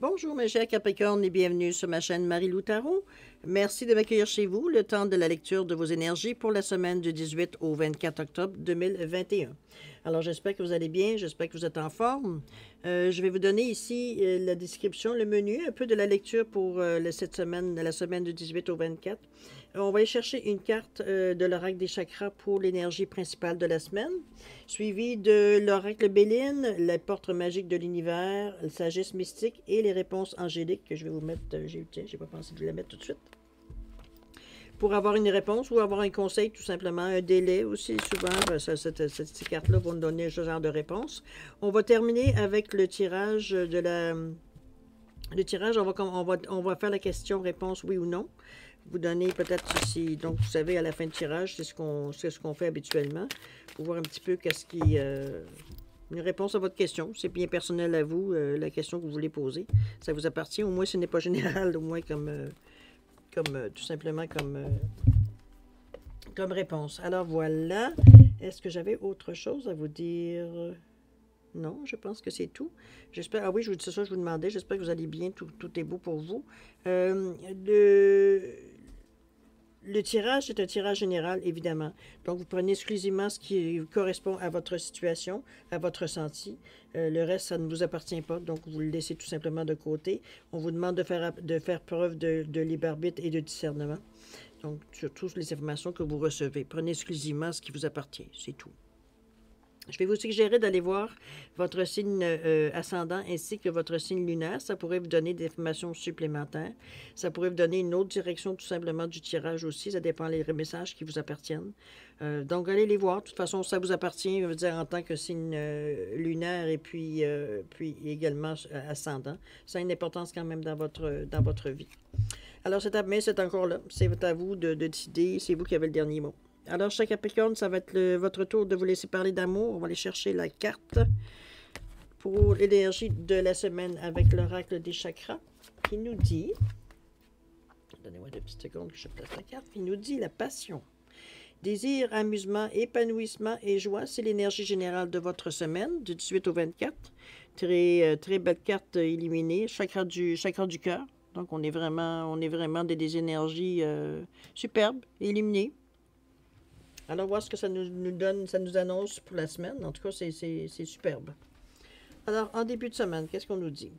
Bonjour mes chers Capricornes et bienvenue sur ma chaîne Marie-Lou Tarot. Merci de m'accueillir chez vous le temps de la lecture de vos énergies pour la semaine du 18 au 24 octobre 2021. Alors j'espère que vous allez bien, j'espère que vous êtes en forme. Je vais vous donner ici la description, le menu, un peu de la lecture pour cette semaine, la semaine du 18 au 24. On va aller chercher une carte de l'oracle des chakras pour l'énergie principale de la semaine, suivie de l'oracle Béline, la porte magique de l'univers, le sagesse mystique et les réponses angéliques que je vais vous mettre. J'ai pas pensé de la mettre tout de suite. Pour avoir une réponse ou avoir un conseil, tout simplement, un délai aussi, souvent, ces cartes-là vont nous donner ce genre de réponse. On va terminer avec le tirage de la... Le tirage, on va faire la question-réponse oui ou non. Vous donnez peut-être si, donc vous savez, à la fin du tirage, c'est ce qu'on fait habituellement, pour voir un petit peu qu'est-ce qui... une réponse à votre question. C'est bien personnel à vous, la question que vous voulez poser. Ça vous appartient, au moins ce n'est pas général, au moins tout simplement comme réponse. Alors voilà. Est-ce que j'avais autre chose à vous dire? Non, je pense que c'est tout. J'espère... Ah oui, c'est ça que je vous demandais. J'espère que vous allez bien. Tout est beau pour vous. Le tirage est un tirage général, évidemment. Donc, vous prenez exclusivement ce qui correspond à votre situation, à votre ressenti. Le reste, ça ne vous appartient pas, donc vous le laissez tout simplement de côté. On vous demande de faire preuve de libre arbitre et de discernement. Donc, sur toutes les informations que vous recevez, prenez exclusivement ce qui vous appartient, c'est tout. Je vais vous suggérer d'aller voir votre signe ascendant ainsi que votre signe lunaire. Ça pourrait vous donner des informations supplémentaires. Ça pourrait vous donner une autre direction tout simplement du tirage aussi. Ça dépend des messages qui vous appartiennent. Donc, allez les voir. De toute façon, ça vous appartient, je veux dire, en tant que signe lunaire et puis également ascendant. Ça a une importance quand même dans votre vie. Alors, c'est encore là. C'est à vous de décider. C'est vous qui avez le dernier mot. Alors, chaque Capricorne, ça va être votre tour de vous laisser parler d'amour. On va aller chercher la carte pour l'énergie de la semaine avec l'oracle des chakras qui nous dit... Donnez-moi 2 petites secondes que je place la carte. Qui nous dit la passion. Désir, amusement, épanouissement et joie, c'est l'énergie générale de votre semaine, du 18 au 24. Très belle carte illuminée, chakra du cœur. Donc, on est vraiment des énergies superbes, illuminées. Alors, voir ce que ça nous donne, ça nous annonce pour la semaine. En tout cas, c'est superbe. Alors, en début de semaine, qu'est-ce qu'on nous dit?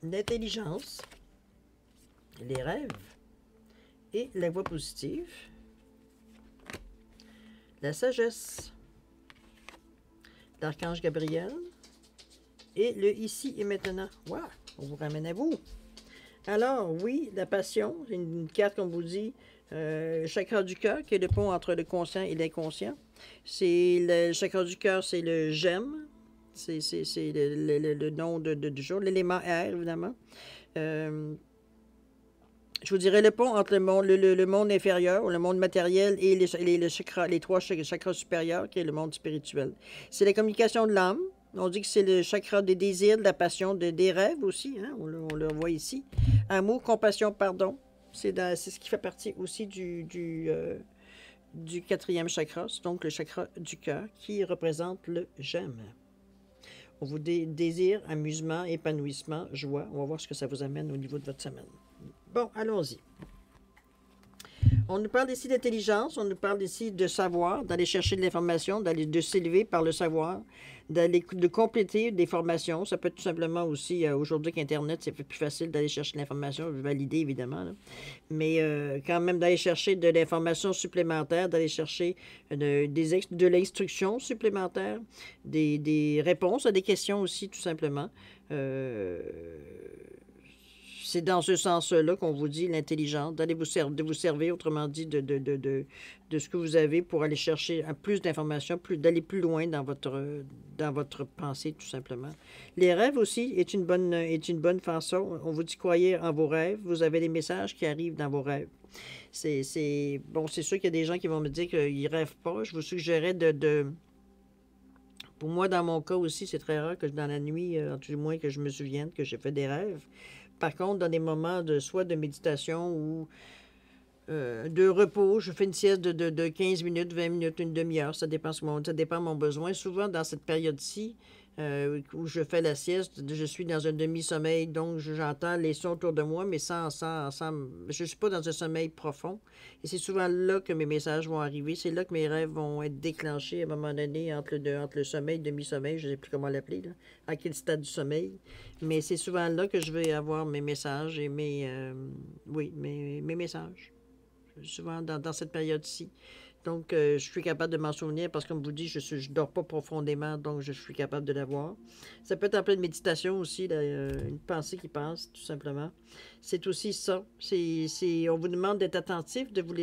L'intelligence, les rêves et la voix positive. La sagesse, l'archange Gabriel et le ici et maintenant. Wow! On vous ramène à vous. Alors, oui, la passion, c'est une carte, comme vous dit, chakra du cœur, qui est le pont entre le conscient et l'inconscient. C'est le chakra du cœur, c'est le j'aime. C'est le nom du jour, l'élément air, évidemment. Je vous dirais le pont entre le monde inférieur, ou le monde matériel, et les trois chakras supérieurs, qui est le monde spirituel. C'est la communication de l'âme. On dit que c'est le chakra des désirs, de la passion, des rêves aussi. Hein? On le voit ici. Amour, compassion, pardon. C'est ce qui fait partie aussi du 4e chakra. C'est donc le chakra du cœur qui représente le j'aime. On vous désir, amusement, épanouissement, joie. On va voir ce que ça vous amène au niveau de votre semaine. Bon, allons-y. On nous parle ici d'intelligence, on nous parle ici de savoir, d'aller chercher de l'information, de s'élever par le savoir, de compléter des formations. Ça peut être tout simplement aussi, aujourd'hui qu'Internet, c'est plus facile d'aller chercher de l'information, valider évidemment, là. Mais quand même d'aller chercher de l'information supplémentaire, d'aller chercher de l'instruction supplémentaire, des réponses à des questions aussi, tout simplement. C'est dans ce sens-là qu'on vous dit l'intelligence, de vous servir, autrement dit, de ce que vous avez pour aller chercher plus d'informations, d'aller plus loin dans votre pensée, tout simplement. Les rêves aussi est une bonne façon. On vous dit croyez en vos rêves. Vous avez des messages qui arrivent dans vos rêves. C'est sûr qu'il y a des gens qui vont me dire qu'ils ne rêvent pas. Je vous suggérerais Pour moi, dans mon cas aussi, c'est très rare que dans la nuit, du moins que je me souvienne que j'ai fait des rêves. Par contre, dans des moments soit de méditation ou de repos, je fais une sieste de 15 minutes, 20 minutes, une demi-heure. Ça dépend de mon besoin. Souvent, dans cette période-ci, où je fais la sieste, je suis dans un demi-sommeil, donc j'entends les sons autour de moi, mais je ne suis pas dans un sommeil profond. Et c'est souvent là que mes messages vont arriver, c'est là que mes rêves vont être déclenchés à un moment donné entre le sommeil, demi-sommeil, je ne sais plus comment l'appeler, là, à quel stade du sommeil. Mais c'est souvent là que je vais avoir mes messages et mes messages. Souvent dans cette période-ci. Donc, je suis capable de m'en souvenir parce que, comme vous dites, je ne dors pas profondément, donc je suis capable de l'avoir. Ça peut être en pleine méditation aussi, là, une pensée qui passe, tout simplement. C'est aussi ça. On vous demande d'être attentif, de vous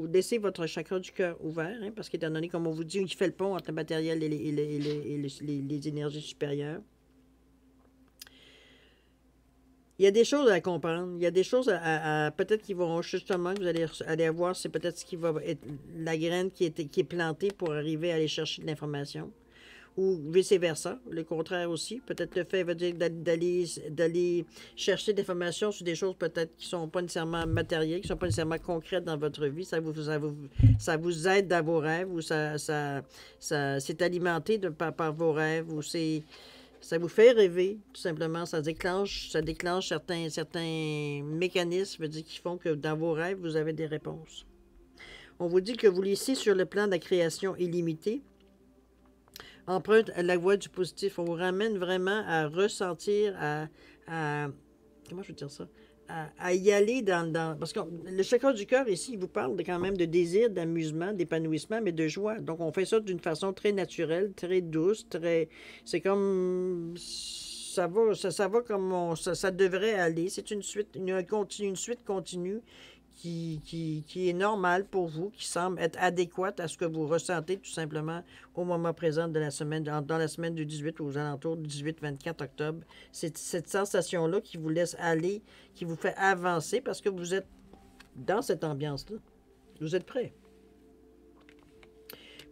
laisser votre chakra du cœur ouvert, hein, parce qu'étant donné, comme on vous dit, il fait le pont entre le matériel et les énergies supérieures. Il y a des choses à comprendre. Il y a des choses peut-être qui vont justement, que vous allez avoir, c'est peut-être ce qui va être la graine qui est plantée pour arriver à aller chercher de l'information. Ou vice-versa, le contraire aussi. Peut-être le fait veut dire d'aller chercher de l'information sur des choses peut-être qui ne sont pas nécessairement matérielles, qui ne sont pas nécessairement concrètes dans votre vie. Ça vous aide dans vos rêves ou c'est alimenté par vos rêves ou ça vous fait rêver, tout simplement. Ça déclenche certains mécanismes qui font que dans vos rêves, vous avez des réponses. On vous dit que vous laissez sur le plan de la création illimitée, emprunte la voie du positif. On vous ramène vraiment à ressentir, comment je veux dire ça? À y aller parce que le chakra du cœur, ici, il vous parle quand même de désir, d'amusement, d'épanouissement, mais de joie. Donc, on fait ça d'une façon très naturelle, très douce, c'est comme... Ça va comme ça devrait aller. C'est une suite continue qui est normale pour vous, qui semble être adéquate à ce que vous ressentez tout simplement au moment présent de la semaine, dans la semaine du 18 aux alentours du 18-24 octobre. C'est cette sensation-là qui vous laisse aller, qui vous fait avancer parce que vous êtes dans cette ambiance-là. Vous êtes prêts.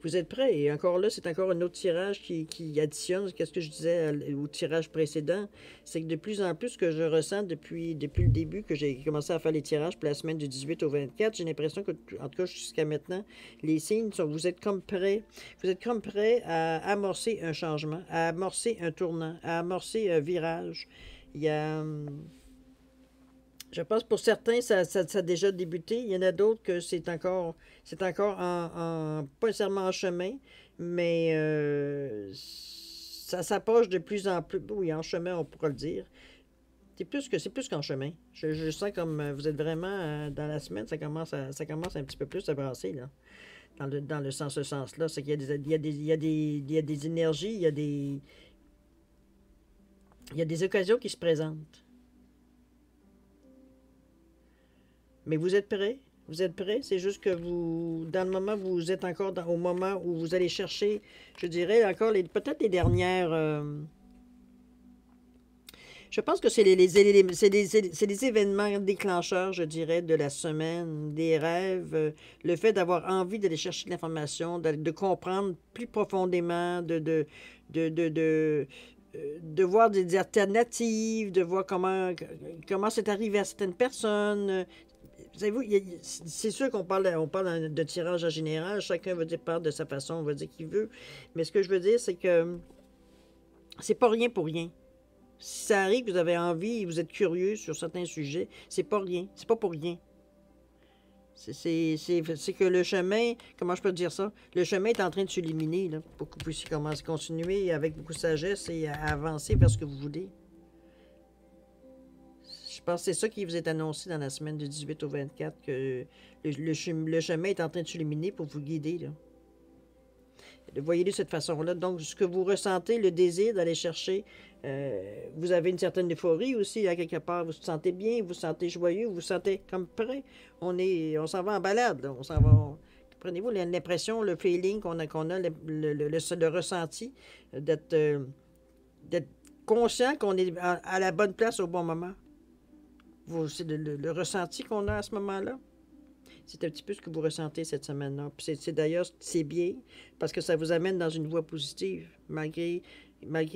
Vous êtes prêts. Et encore là, c'est encore un autre tirage qui additionne. Qu'est-ce que je disais au tirage précédent? C'est que de plus en plus, ce que je ressens depuis le début que j'ai commencé à faire les tirages pour la semaine du 18 au 24, j'ai l'impression que, en tout cas jusqu'à maintenant, les signes sont, vous êtes comme prêts. Vous êtes comme prêts à amorcer un changement, à amorcer un tournant, à amorcer un virage. Il y a... Je pense pour certains, ça a déjà débuté. Il y en a d'autres que c'est encore pas nécessairement en chemin, mais ça s'approche de plus en plus. Oui, en chemin, on pourra le dire. C'est plus qu'en chemin. Je sens comme vous êtes vraiment dans la semaine, ça commence un petit peu plus à brasser, là. Dans ce sens-là. C'est qu'il y a des énergies, il y a des occasions qui se présentent. Mais vous êtes prêts? Vous êtes prêts? C'est juste que dans le moment, vous êtes encore au moment où vous allez chercher, je dirais, encore peut-être les dernières... je pense que c'est les événements déclencheurs, je dirais, de la semaine, des rêves, le fait d'avoir envie d'aller chercher de l'information, de comprendre plus profondément, de voir des alternatives, de voir comment c'est arrivé à certaines personnes. Savez-vous, c'est sûr qu'on parle de tirage en général. Chacun veut dire parle de sa façon, on va dire qu'il veut. Mais ce que je veux dire, c'est que c'est pas rien pour rien. Si ça arrive, que vous avez envie et vous êtes curieux sur certains sujets, c'est pas rien. C'est pas pour rien. C'est que le chemin, comment je peux dire ça? Le chemin est en train de s'illuminer, là, pour que vous puissiez continuer avec beaucoup de sagesse et à avancer vers ce que vous voulez. Je pense que c'est ça qui vous est annoncé dans la semaine du 18 au 24, que le chemin est en train de s'illuminer pour vous guider, là. Voyez-le de cette façon-là. Donc, ce que vous ressentez, le désir d'aller chercher, vous avez une certaine euphorie aussi, à quelque part. Vous vous sentez bien, vous vous sentez joyeux, vous vous sentez comme prêt. On s'en va en balade, là. On s'en va... Prenez-vous l'impression, le feeling qu'on a le ressenti d'être conscient qu'on est à la bonne place au bon moment. C'est le ressenti qu'on a à ce moment-là. C'est un petit peu ce que vous ressentez cette semaine-là. Puis d'ailleurs, c'est bien, parce que ça vous amène dans une voie positive, malgré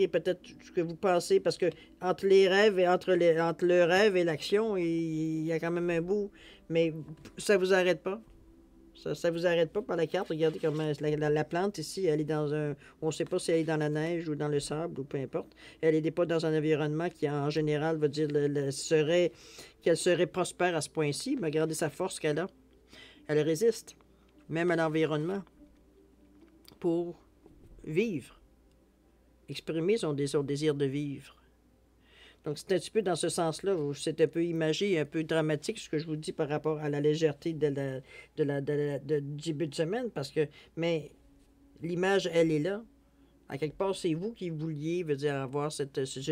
peut-être ce que vous pensez, parce que entre les rêves et entre le rêve et l'action, il y a quand même un bout. Mais ça vous arrête pas. Ça vous arrête pas par la carte. Regardez comment la plante ici, elle est dans un... On ne sait pas si elle est dans la neige ou dans le sable ou peu importe. Elle n'est pas dans un environnement qui, en général, veut dire qu'elle serait prospère à ce point-ci. Mais regardez sa force qu'elle a. Elle résiste, même à l'environnement, pour vivre. Exprimer son désir de vivre. Donc, c'est un petit peu dans ce sens-là où c'est un peu imagé, un peu dramatique, ce que je vous dis par rapport à la légèreté du début de semaine, mais l'image, elle est là. À quelque part, c'est vous qui vouliez, veut dire, avoir ce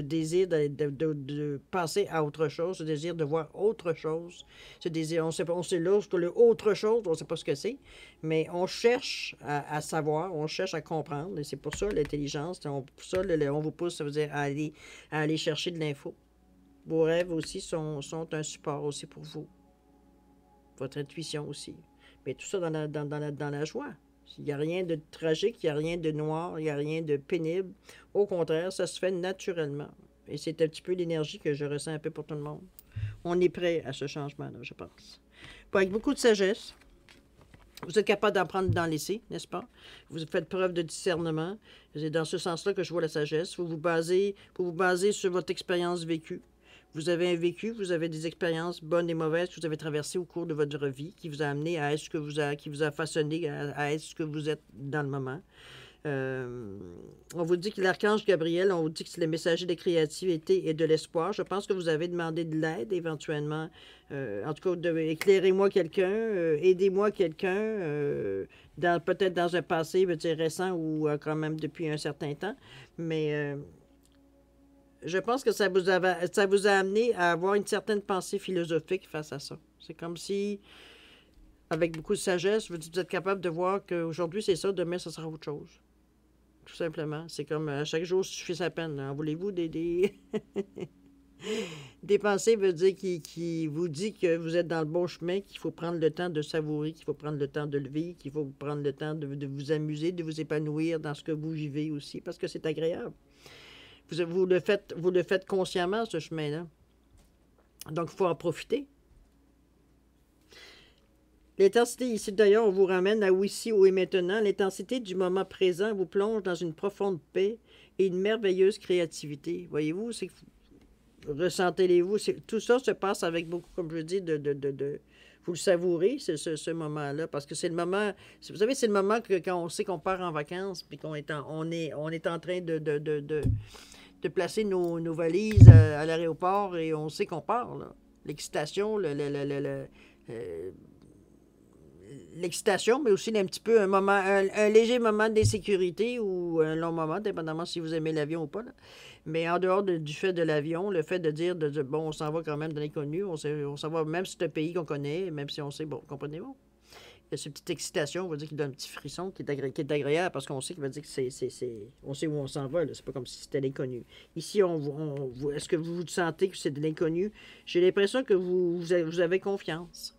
désir de passer à autre chose, ce désir de voir autre chose, ce désir, on sait là, que le autre chose, on ne sait pas ce que c'est, mais on cherche à savoir, on cherche à comprendre, et c'est pour ça l'intelligence, pour ça, on vous pousse, ça veut dire, à aller chercher de l'info. Vos rêves aussi sont un support aussi pour vous, votre intuition aussi, mais tout ça dans la joie. Il n'y a rien de tragique, il n'y a rien de noir, il n'y a rien de pénible. Au contraire, ça se fait naturellement. Et c'est un petit peu l'énergie que je ressens un peu pour tout le monde. On est prêt à ce changement-là, je pense. Avec beaucoup de sagesse, vous êtes capable d'en prendre dans l'essai, n'est-ce pas? Vous faites preuve de discernement. C'est dans ce sens-là que je vois la sagesse. Vous vous basez sur votre expérience vécue. Vous avez un vécu, vous avez des expériences bonnes et mauvaises que vous avez traversées au cours de votre vie, qui vous a amené à être qui vous a façonné à être ce que vous êtes dans le moment. On vous dit que l'archange Gabriel, on vous dit que c'est le messager de créativité et de l'espoir. Je pense que vous avez demandé de l'aide éventuellement. En tout cas, éclairez-moi quelqu'un, aidez-moi quelqu'un, peut-être dans un passé, je veux dire, récent ou quand même depuis un certain temps. Mais je pense que ça vous a amené à avoir une certaine pensée philosophique face à ça. C'est comme si, avec beaucoup de sagesse, vous êtes capable de voir qu'aujourd'hui c'est ça, demain ça sera autre chose. Tout simplement. C'est comme à chaque jour suffit sa peine. En voulez-vous des pensées veut dire qui vous dit que vous êtes dans le bon chemin, qu'il faut prendre le temps de savourer, qu'il faut prendre le temps de le vivre, qu'il faut prendre le temps de vous amuser, de vous épanouir dans ce que vous vivez aussi, parce que c'est agréable. Vous le faites consciemment, ce chemin-là. Donc, il faut en profiter. L'intensité ici, d'ailleurs, on vous ramène à ici, où et maintenant. L'intensité du moment présent vous plonge dans une profonde paix et une merveilleuse créativité. Voyez-vous, c'est que ressentez-les-vous. Tout ça se passe avec beaucoup, comme je dis, vous le savourez, ce moment-là, parce que c'est le moment, vous savez, c'est le moment que quand on sait qu'on part en vacances, puis on est en train de placer nos valises à l'aéroport et on sait qu'on part, là. L'excitation, l'excitation, mais aussi un petit peu un léger moment d'insécurité ou un long moment, dépendamment si vous aimez l'avion ou pas, là. Mais en dehors du fait de l'avion, le fait de dire, bon, on s'en va quand même dans l'inconnu, on s'en va même si c'est un pays qu'on connaît, même si on sait, bon, comprenez-vous? Il y a cette petite excitation, on va dire qu'il donne un petit frisson qui est agréable parce qu'on sait qu'il va dire que on sait où on s'en va, là. C'est pas comme si c'était l'inconnu. Ici, est-ce que vous sentez que c'est de l'inconnu? J'ai l'impression que vous avez confiance.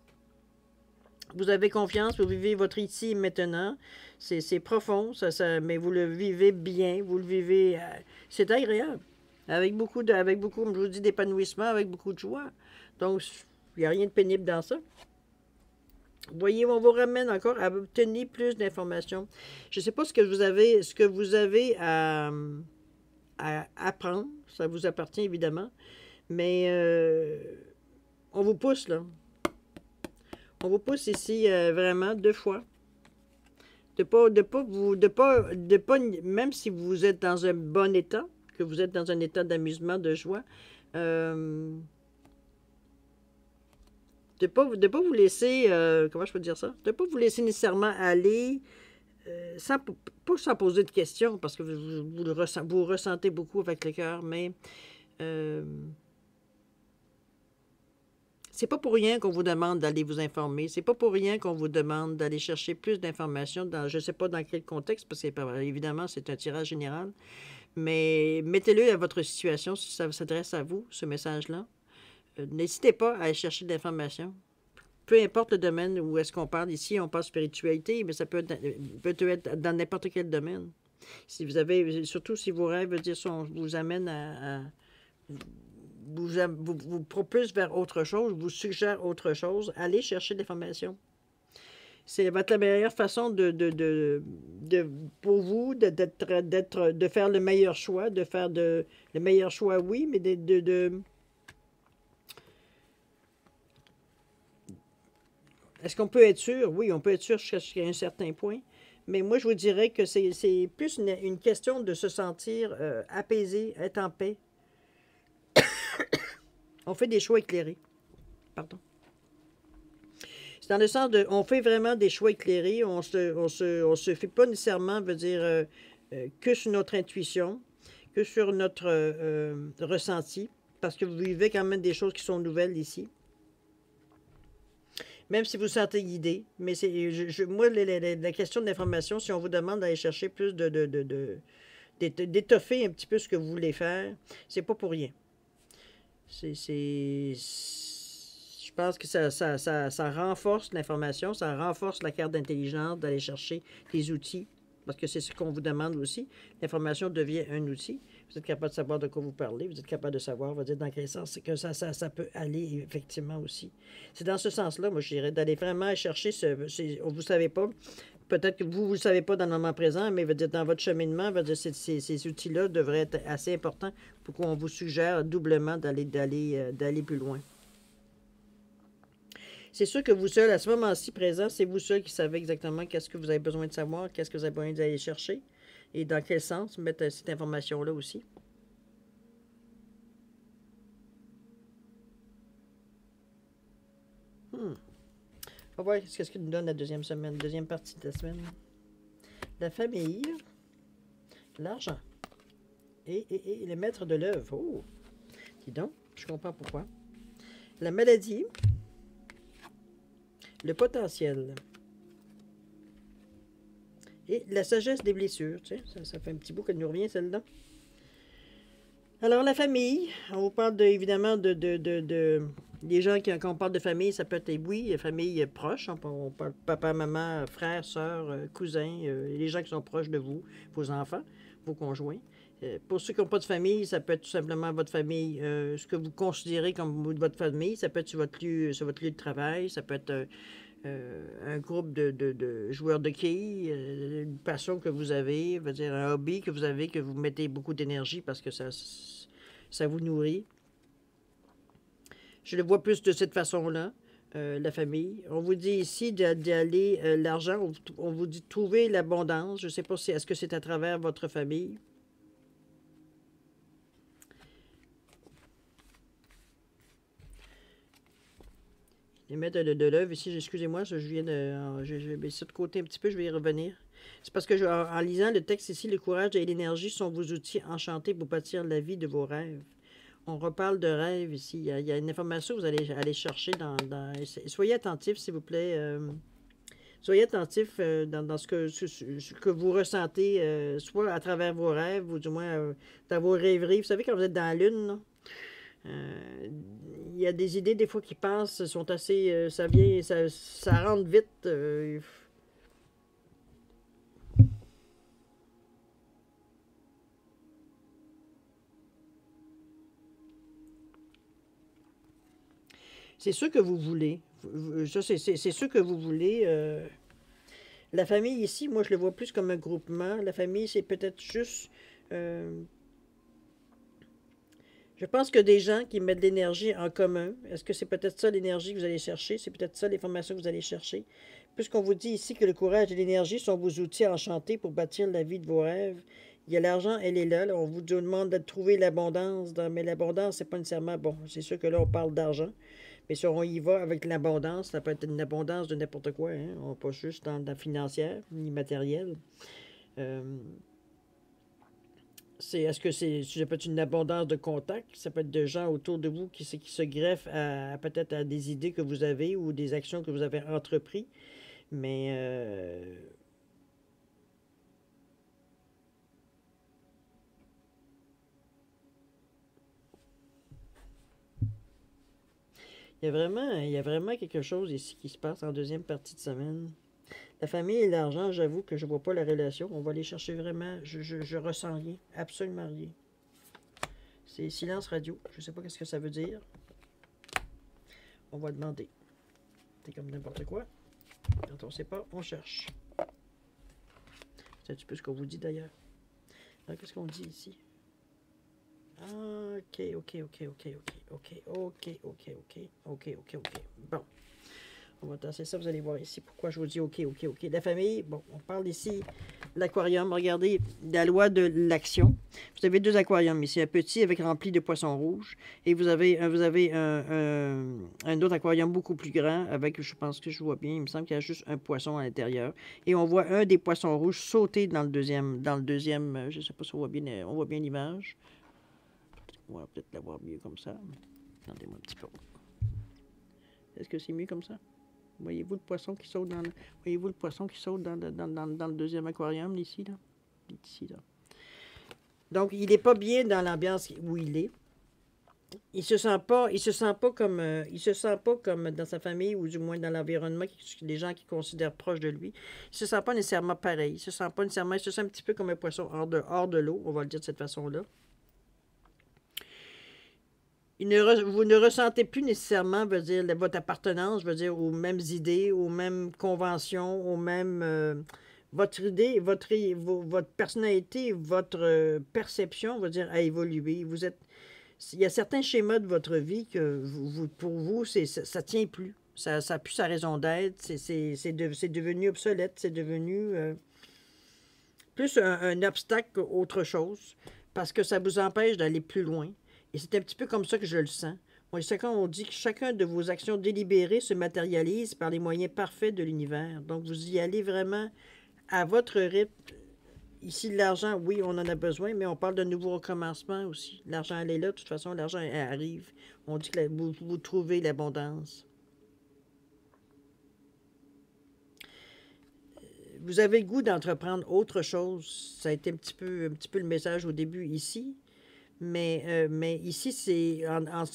Vous avez confiance, vous vivez votre ici et maintenant. C'est profond, mais vous le vivez bien, vous le vivez... c'est agréable. Avec beaucoup, comme je vous dis, d'épanouissement, avec beaucoup de joie. Donc, il n'y a rien de pénible dans ça. Voyez, on vous ramène encore à obtenir plus d'informations. Je ne sais pas ce que vous avez à apprendre. Ça vous appartient, évidemment. Mais on vous pousse, là. On vous pousse ici vraiment 2 fois. Même si vous êtes dans un bon état, que vous êtes dans un état d'amusement, de joie, de pas vous laisser, comment je peux dire ça? De pas vous laisser nécessairement aller, pas sans poser de questions, parce que vous ressentez beaucoup avec le cœur, mais c'est pas pour rien qu'on vous demande d'aller vous informer, c'est pas pour rien qu'on vous demande d'aller chercher plus d'informations, je ne sais pas dans quel contexte, parce que évidemment c'est un tirage général, mais mettez-le à votre situation si ça s'adresse à vous, ce message-là. N'hésitez pas à aller chercher de l'information. Peu importe le domaine où est-ce qu'on parle. Ici, on parle spiritualité, mais ça peut être dans n'importe quel domaine. Si vous avez, surtout si vos rêves vous amènent vous propulse vers autre chose, vous suggère autre chose, allez chercher de l'information. C'est la meilleure façon pour vous de faire le meilleur choix, de faire le meilleur choix, oui, mais est-ce qu'on peut être sûr? Oui, on peut être sûr jusqu'à un certain point. Mais moi, je vous dirais que c'est plus une question de se sentir apaisé, être en paix. On fait des choix éclairés. Pardon. C'est dans le sens de, on fait vraiment des choix éclairés. On se fait pas nécessairement, veut dire, que sur notre intuition, que sur notre ressenti, parce que vous vivez quand même des choses qui sont nouvelles ici. Même si vous vous sentez guidé. Mais c'est, moi, la question de l'information, si on vous demande d'aller chercher plus d'étoffer un petit peu ce que vous voulez faire, c'est pas pour rien. Je pense que ça renforce l'information, ça renforce la carte d'intelligence d'aller chercher des outils, parce que c'est ce qu'on vous demande aussi. L'information devient un outil. Vous êtes capable de savoir de quoi vous parlez, vous êtes capable de savoir, on va dire, dans quel sens que ça peut aller effectivement aussi. C'est dans ce sens-là, moi, je dirais, d'aller vraiment chercher vous ne savez pas, peut-être que vous ne le savez pas dans le moment présent, mais veut dire, dans votre cheminement, veut dire, ces outils-là devraient être assez importants pour qu'on vous suggère doublement d'aller plus loin. C'est sûr que vous seul, à ce moment-ci présent, c'est vous seul qui savez exactement qu'est-ce que vous avez besoin de savoir, qu'est-ce que vous avez besoin d'aller chercher et dans quel sens mettre cette information-là aussi. On va voir ce qu'il nous donne la deuxième semaine, deuxième partie de la semaine. La famille, l'argent et le maître de l'œuvre. Oh, dis donc, je comprends pourquoi. La maladie, le potentiel et la sagesse des blessures. Tu sais, ça fait un petit bout qu'elle nous revient, celle-là. Alors, la famille, on vous parle évidemment des gens quand on parle de famille, ça peut être, oui, famille proche. On parle papa, maman, frère, soeur, cousin, les gens qui sont proches de vous, vos enfants, vos conjoints. Pour ceux qui n'ont pas de famille, ça peut être tout simplement votre famille, ce que vous considérez comme votre famille. Ça peut être sur votre lieu de travail, ça peut être un groupe de joueurs de quilles, une passion que vous avez, veut dire un hobby que vous avez, que vous mettez beaucoup d'énergie parce que ça vous nourrit. Je le vois plus de cette façon-là, la famille. On vous dit ici d'aller l'argent, on vous dit de trouver l'abondance. Je ne sais pas si est-ce que c'est à travers votre famille. Les mettre de l'œuvre ici, excusez-moi, je viens je vais baisser ça de côté un petit peu, je vais y revenir. C'est parce que en lisant le texte ici, le courage et l'énergie sont vos outils enchantés pour bâtir la vie de vos rêves. On reparle de rêve ici. Il y a une information que vous allez aller chercher soyez attentifs, s'il vous plaît. Soyez attentifs dans ce que vous ressentez, soit à travers vos rêves, ou du moins dans vos rêveries. Vous savez, quand vous êtes dans la lune, là, il y a des idées des fois qui passent, sont assez... ça vient, ça rentre vite. C'est ce que vous voulez. C'est ce que vous voulez. La famille ici, moi je le vois plus comme un groupement. La famille, c'est peut-être juste... je pense que des gens qui mettent de l'énergie en commun, est-ce que c'est peut-être ça l'énergie que vous allez chercher? C'est peut-être ça l'information que vous allez chercher? Puisqu'on vous dit ici que le courage et l'énergie sont vos outils enchantés pour bâtir la vie de vos rêves. Il y a l'argent, elle est là. On vous demande de trouver l'abondance. Mais l'abondance, c'est pas nécessairement... Bon, c'est sûr que là, on parle d'argent. Mais si on y va avec l'abondance, ça peut être une abondance de n'importe quoi. Hein? On pas juste dans la financière, ni matérielle. Est-ce que ça peut être une abondance de contacts? Ça peut être de gens autour de vous qui se greffent peut-être à des idées que vous avez ou des actions que vous avez entreprises. Mais il y a vraiment quelque chose ici qui se passe en deuxième partie de semaine. La famille et l'argent, j'avoue que je ne vois pas la relation. On va aller chercher vraiment. Je ressens rien. Absolument rien. C'est silence radio. Je ne sais pas ce que ça veut dire. On va demander. C'est comme n'importe quoi. Quand on ne sait pas, on cherche. C'est un petit peu ce qu'on vous dit d'ailleurs. Qu'est-ce qu'on dit ici? OK. Bon. On va tasser ça, vous allez voir ici pourquoi je vous dis OK. La famille, bon, on parle ici de l'aquarium. Regardez, la loi de l'action. Vous avez deux aquariums ici, un petit avec rempli de poissons rouges, et vous avez un autre aquarium beaucoup plus grand avec, je pense que je vois bien, il me semble qu'il y a juste un poisson à l'intérieur. Et on voit un des poissons rouges sauter dans le deuxième, je ne sais pas si on voit bien l'image. On va peut-être l'avoir mieux comme ça. Attendez-moi un petit peu. Est-ce que c'est mieux comme ça? Voyez-vous le poisson qui saute dans le deuxième aquarium, ici, là? Ici, là. Donc, il n'est pas bien dans l'ambiance où il est. Il se sent pas comme dans sa famille, ou du moins dans l'environnement, les gens qui considèrent proches de lui. Il se sent pas nécessairement pareil. Il se sent un petit peu comme un poisson hors de l'eau, on va le dire de cette façon-là. Vous ne ressentez plus nécessairement, votre appartenance, aux mêmes idées, aux mêmes conventions, aux mêmes... votre idée, votre personnalité, votre perception, a évolué. Il y a certains schémas de votre vie que pour vous, ça ne tient plus. Ça n'a plus sa raison d'être. C'est devenu obsolète. C'est devenu plus un obstacle qu'autre chose, parce que ça vous empêche d'aller plus loin. Et c'est un petit peu comme ça que je le sens. Moi, c'est quand on dit que chacun de vos actions délibérées se matérialise par les moyens parfaits de l'univers. Donc, vous y allez vraiment à votre rythme. Ici, l'argent, oui, on en a besoin, mais on parle de nouveau recommencement aussi. L'argent, elle est là. De toute façon, l'argent arrive. On dit que vous trouvez l'abondance. Vous avez le goût d'entreprendre autre chose. Ça a été un petit peu le message au début ici. Mais ici, c'est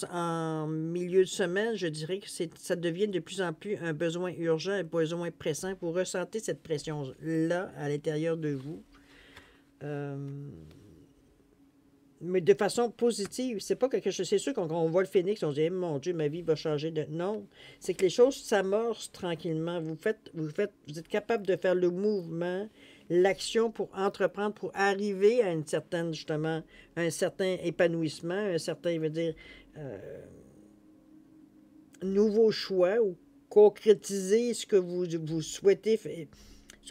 en milieu de semaine, je dirais que ça devient de plus en plus un besoin urgent, un besoin pressant. Vous ressentez cette pression-là à l'intérieur de vous. Mais de façon positive. C'est pas quelque chose. C'est sûr qu'on voit le phénix, on se dit hey, mon Dieu, ma vie va changer de. Non. C'est que les choses s'amorcent tranquillement. Vous êtes capable de faire le mouvement, l'action pour entreprendre, pour arriver à un certain épanouissement, un certain, nouveau choix ou concrétiser ce que vous souhaitez faire.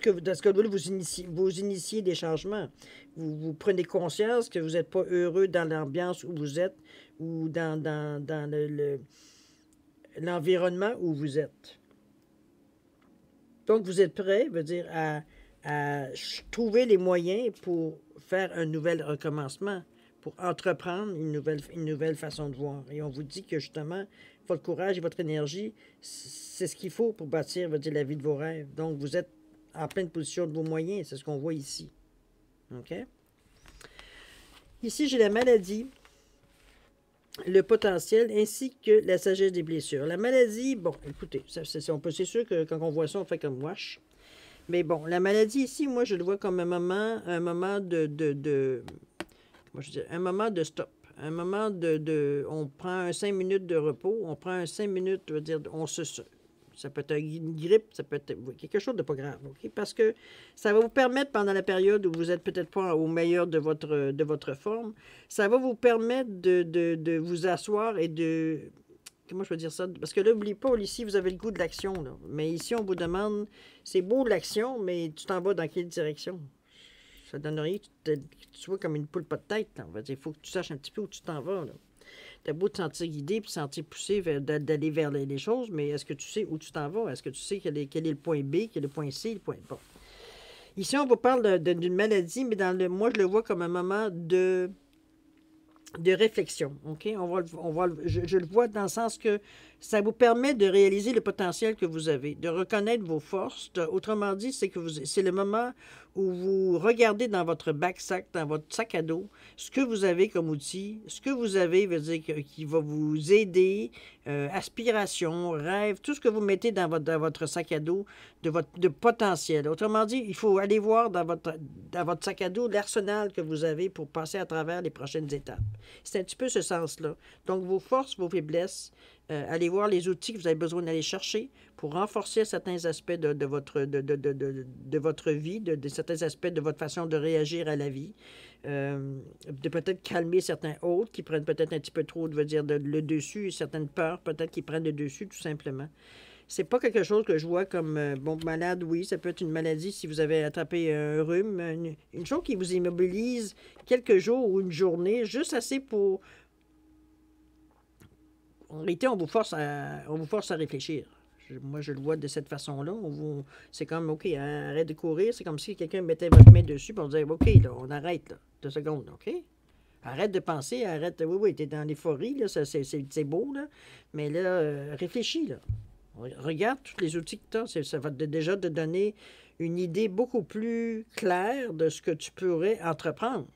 Dans ce cas-là, vous initiez des changements. Vous prenez conscience que vous n'êtes pas heureux dans l'ambiance où vous êtes ou dans l'environnement où vous êtes. Donc, vous êtes prêt, à trouver les moyens pour faire un nouvel recommencement, pour entreprendre une nouvelle façon de voir. Et on vous dit que, justement, votre courage et votre énergie, c'est ce qu'il faut pour bâtir, la vie de vos rêves. Donc, vous êtes en pleine position de vos moyens. C'est ce qu'on voit ici. OK? Ici, j'ai la maladie, le potentiel, ainsi que la sagesse des blessures. La maladie, bon, écoutez, c'est sûr que quand on voit ça, on fait comme wash. Mais bon, la maladie ici, moi, je le vois comme un moment un moment de stop. Un moment on prend un 5 minutes de repos, on prend un 5 minutes, ça peut être une grippe, ça peut être quelque chose de pas grave, OK? Parce que ça va vous permettre, pendant la période où vous n'êtes peut-être pas au meilleur de votre forme, ça va vous permettre de vous asseoir et de... Comment je peux dire ça? Parce que là, n'oubliez pas, ici, vous avez le goût de l'action, là. Mais ici, on vous demande, c'est beau l'action, mais tu t'en vas dans quelle direction? Ça donne rien que tu vois comme une poule pas de tête, là. Il faut que tu saches un petit peu où tu t'en vas, là. T'as beau te sentir guidé puis te sentir poussé d'aller vers les choses, mais est-ce que tu sais où tu t'en vas? Est-ce que tu sais quel est le point B, quel est le point C, le point... Bon. Ici, on vous parle d'une maladie, mais moi, je le vois comme un moment de réflexion. OK? Je le vois dans le sens que ça vous permet de réaliser le potentiel que vous avez, de reconnaître vos forces. Autrement dit, c'est le moment où vous regardez dans votre backsack, dans votre sac à dos, ce que vous avez comme outil, ce que vous avez qui va vous aider, aspiration, rêve, tout ce que vous mettez dans votre sac à dos de potentiel. Autrement dit, il faut aller voir dans votre sac à dos l'arsenal que vous avez pour passer à travers les prochaines étapes. C'est un petit peu ce sens-là. Donc, vos forces, vos faiblesses, Allez voir les outils que vous avez besoin d'aller chercher pour renforcer certains aspects de votre vie, de certains aspects de votre façon de réagir à la vie, de peut-être calmer certains autres qui prennent peut-être un petit peu trop, je veux dire, le dessus, certaines peurs peut-être qui prennent le dessus tout simplement. C'est pas quelque chose que je vois comme, bon, malade, oui, ça peut être une maladie si vous avez attrapé un rhume, une chose qui vous immobilise quelques jours ou une journée, juste assez pour... En réalité, on vous force à réfléchir. Moi, je le vois de cette façon-là. C'est comme, OK, arrête de courir. C'est comme si quelqu'un mettait votre main dessus et on disait, OK, là, on arrête, là, 2 secondes, OK? Arrête de penser, arrête. Oui, oui, t'es dans l'euphorie, là, c'est beau, là. Mais là, réfléchis, là. Regarde tous les outils que tu as. Ça va déjà te donner une idée beaucoup plus claire de ce que tu pourrais entreprendre.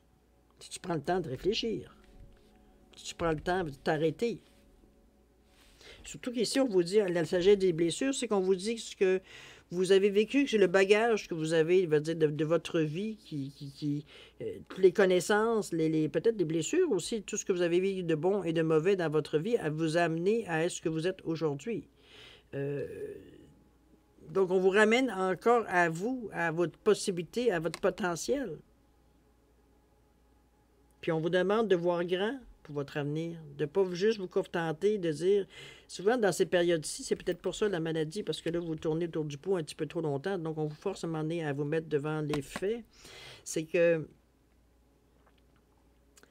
Si tu prends le temps de réfléchir. Si tu prends le temps de t'arrêter. Surtout qu'ici, on vous dit, la sagesse des blessures, c'est qu'on vous dit ce que vous avez vécu, que c'est le bagage que vous avez, va dire, de votre vie, toutes les connaissances, peut-être des blessures aussi, tout ce que vous avez vécu de bon et de mauvais dans votre vie, à vous amener à ce que vous êtes aujourd'hui. Donc, on vous ramène encore à vous, à votre possibilité, à votre potentiel. Puis on vous demande de voir grand pour votre avenir, de ne pas juste vous contenter de dire... Souvent, dans ces périodes-ci, c'est peut-être pour ça la maladie, parce que là, vous tournez autour du pot un petit peu trop longtemps, donc on vous force à un moment donné à vous mettre devant les faits. C'est que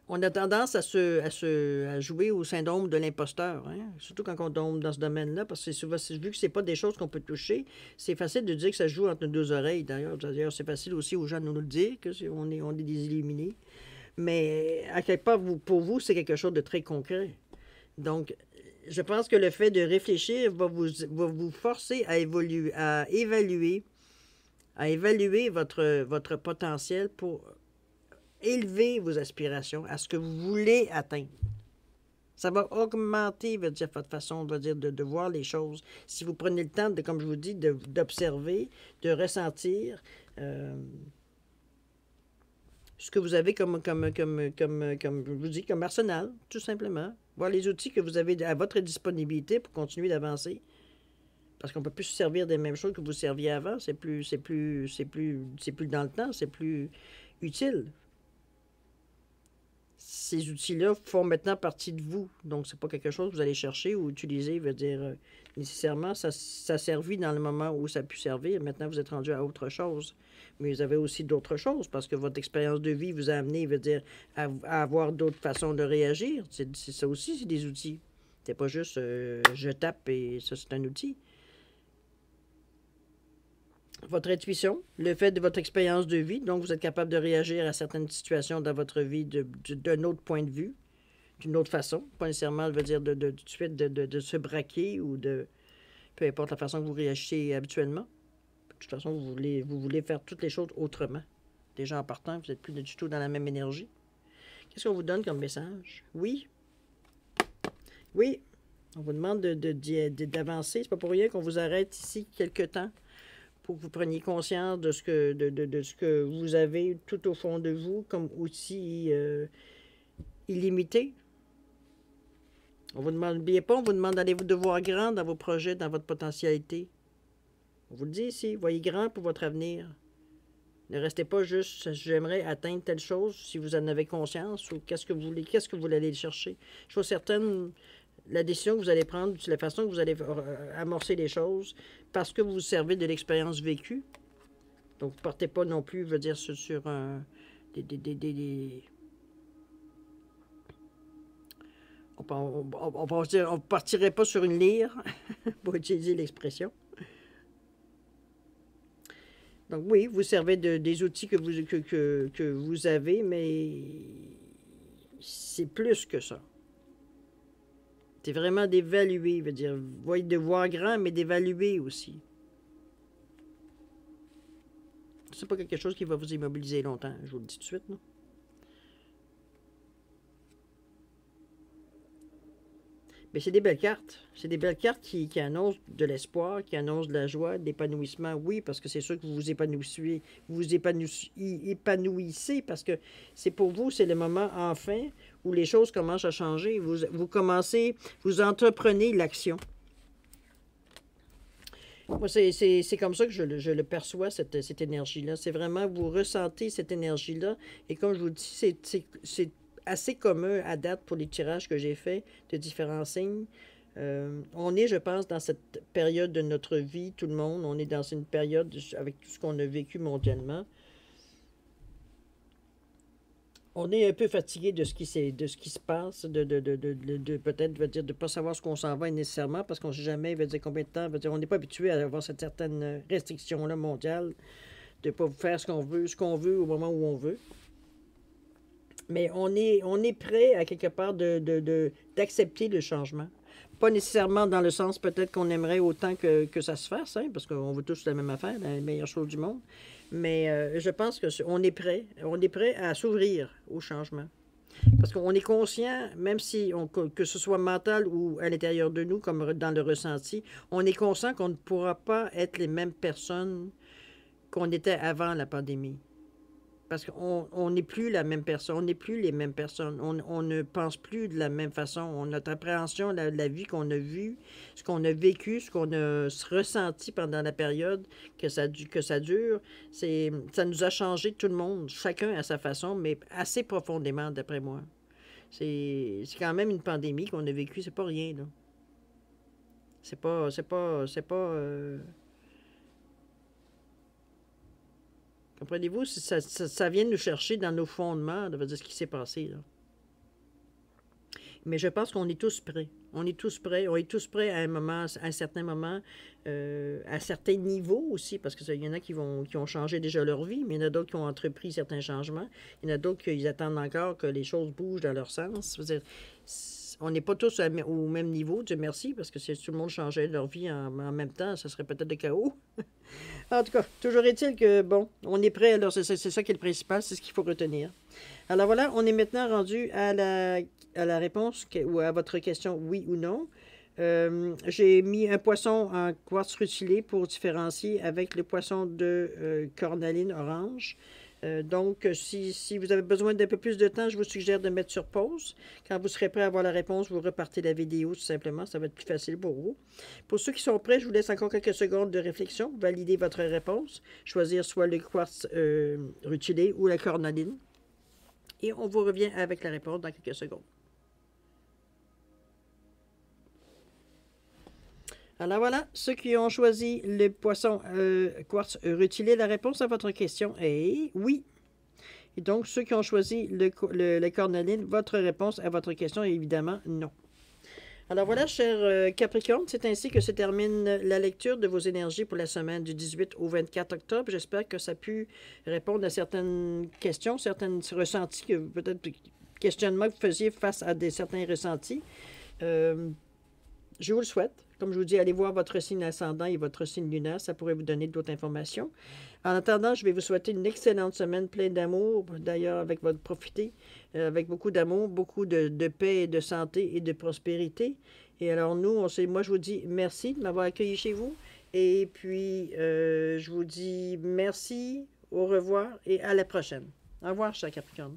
on a tendance à jouer au syndrome de l'imposteur, hein? Surtout quand on tombe dans ce domaine-là, parce que souvent, vu que ce n'est pas des choses qu'on peut toucher, c'est facile de dire que ça se joue entre nos deux oreilles. D'ailleurs, c'est facile aussi aux gens de nous le dire, qu'on est des illuminés. Mais à quelque part, pour vous, c'est quelque chose de très concret. Donc, je pense que le fait de réfléchir va vous forcer à évaluer votre potentiel pour élever vos aspirations à ce que vous voulez atteindre. Ça va augmenter, votre façon, de voir les choses. Si vous prenez le temps, comme je vous dis, d'observer, de ressentir ce que vous avez comme je vous dis, comme arsenal, tout simplement. Voir les outils que vous avez à votre disponibilité pour continuer d'avancer. Parce qu'on ne peut plus se servir des mêmes choses que vous serviez avant. C'est plus dans le temps, c'est plus utile. Ces outils-là font maintenant partie de vous. Donc, c'est pas quelque chose que vous allez chercher ou utiliser, veut dire nécessairement, ça servit dans le moment où ça a pu servir. Maintenant, vous êtes rendu à autre chose. Mais vous avez aussi d'autres choses parce que votre expérience de vie vous a amené, veut dire, à avoir d'autres façons de réagir. C'est ça aussi, c'est des outils. C'est pas juste je tape et ça, c'est un outil. Votre intuition, le fait de votre expérience de vie, donc vous êtes capable de réagir à certaines situations dans votre vie d'un autre point de vue, d'une autre façon, pas nécessairement, veut dire, tout de suite de se braquer ou de... peu importe la façon que vous réagissez habituellement. De toute façon, vous voulez faire toutes les choses autrement. Déjà en partant, vous n'êtes plus du tout dans la même énergie. Qu'est-ce qu'on vous donne comme message? Oui. Oui. On vous demande d'avancer. C'est pas pour rien qu'on vous arrête ici quelque temps pour que vous preniez conscience de ce que vous avez tout au fond de vous comme outil illimité. On vous demande, n'oubliez pas, on vous demande d'aller de voir grand dans vos projets, dans votre potentialité. On vous le dit ici, voyez grand pour votre avenir. Ne restez pas juste, j'aimerais atteindre telle chose, si vous en avez conscience, ou qu'est-ce que vous voulez aller chercher. Je suis certaine, la décision que vous allez prendre, la façon que vous allez amorcer les choses, parce que vous vous servez de l'expérience vécue. Donc, vous ne partez pas non plus, je veux dire, sur un... On ne partirait pas sur une lyre, pour utiliser l'expression. Donc oui, vous servez des outils que vous avez, mais c'est plus que ça. C'est vraiment d'évaluer, veut dire, de voir grand, mais d'évaluer aussi. C'est pas quelque chose qui va vous immobiliser longtemps, je vous le dis tout de suite, non? Mais c'est des belles cartes. C'est des belles cartes qui annoncent de l'espoir, qui annoncent de la joie, de l'épanouissement. Oui, parce que c'est sûr que vous épanouissez parce que c'est pour vous, c'est le moment enfin où les choses commencent à changer. Vous commencez, vous entreprenez l'action. Moi, c'est comme ça que je le perçois, cette énergie-là. C'est vraiment, vous ressentez cette énergie-là. Et comme je vous dis, c'est assez commun à date pour les tirages que j'ai faits de différents signes. On est, je pense, dans cette période de notre vie, tout le monde, on est dans une période avec tout ce qu'on a vécu mondialement. On est un peu fatigué de ce qui se passe, peut-être, veut dire, de ne pas savoir ce qu'on s'en va nécessairement, parce qu'on ne sait jamais, veut dire, combien de temps, veut dire, on n'est pas habitué à avoir cette certaine restriction-là mondiale, de ne pas faire ce qu'on veut au moment où on veut. Mais on est prêt à quelque part d'accepter le changement. Pas nécessairement dans le sens peut-être qu'on aimerait autant que ça se fasse, hein, parce qu'on veut tous la même affaire, la meilleure chose du monde. Mais je pense qu'on est prêt. On est prêt à s'ouvrir au changement. Parce qu'on est conscient, même si que ce soit mental ou à l'intérieur de nous, comme dans le ressenti, on est conscient qu'on ne pourra pas être les mêmes personnes qu'on était avant la pandémie. Parce qu'on n'est plus la même personne, on n'est plus les mêmes personnes, on ne pense plus de la même façon. Notre appréhension, la vie qu'on a vue, ce qu'on a vécu, ce qu'on a ressenti pendant la période que ça dure, ça nous a changé tout le monde, chacun à sa façon, mais assez profondément, d'après moi. C'est quand même une pandémie qu'on a vécue, c'est pas rien, là. C'est pas. Comprenez-vous? Ça vient nous chercher dans nos fondements, de ce qui s'est passé, là. Mais je pense qu'on est tous prêts. On est tous prêts. On est tous prêts à un certain moment, à certains niveaux aussi, parce qu'il y en a qui ont changé déjà leur vie, mais il y en a d'autres qui ont entrepris certains changements. Il y en a d'autres qui attendent encore que les choses bougent dans leur sens. On n'est pas tous au même niveau, Dieu merci, parce que si tout le monde changeait leur vie en même temps, ça serait peut-être le chaos. En tout cas, toujours est-il que, bon, on est prêt, alors c'est ça qui est le principal, c'est ce qu'il faut retenir. Alors voilà, on est maintenant rendu à la réponse ou à votre question oui ou non. J'ai mis un poisson en quartz rutilé pour différencier avec le poisson de cornaline orange. Donc, si vous avez besoin d'un peu plus de temps, je vous suggère de mettre sur pause. Quand vous serez prêt à avoir la réponse, vous repartez la vidéo tout simplement. Ça va être plus facile pour vous. Pour ceux qui sont prêts, je vous laisse encore quelques secondes de réflexion. Valider votre réponse. Choisir soit le quartz rutilé ou la cornaline. Et on vous revient avec la réponse dans quelques secondes. Alors voilà, ceux qui ont choisi le poisson quartz rutilé, la réponse à votre question est oui. Et donc, ceux qui ont choisi le cornaline, votre réponse à votre question est évidemment non. Alors voilà, chers Capricorne, c'est ainsi que se termine la lecture de vos énergies pour la semaine du 18 au 24 octobre. J'espère que ça a pu répondre à certaines questions, certains ressentis, que peut-être questionnements que vous faisiez face à certains ressentis. Je vous le souhaite. Comme je vous dis, allez voir votre signe ascendant et votre signe lunaire. Ça pourrait vous donner d'autres informations. En attendant, je vais vous souhaiter une excellente semaine pleine d'amour. D'ailleurs, profitez avec beaucoup d'amour, beaucoup de paix, de santé et de prospérité. Et alors, moi, je vous dis merci de m'avoir accueilli chez vous. Et puis, je vous dis merci, au revoir et à la prochaine. Au revoir, chers Capricorne.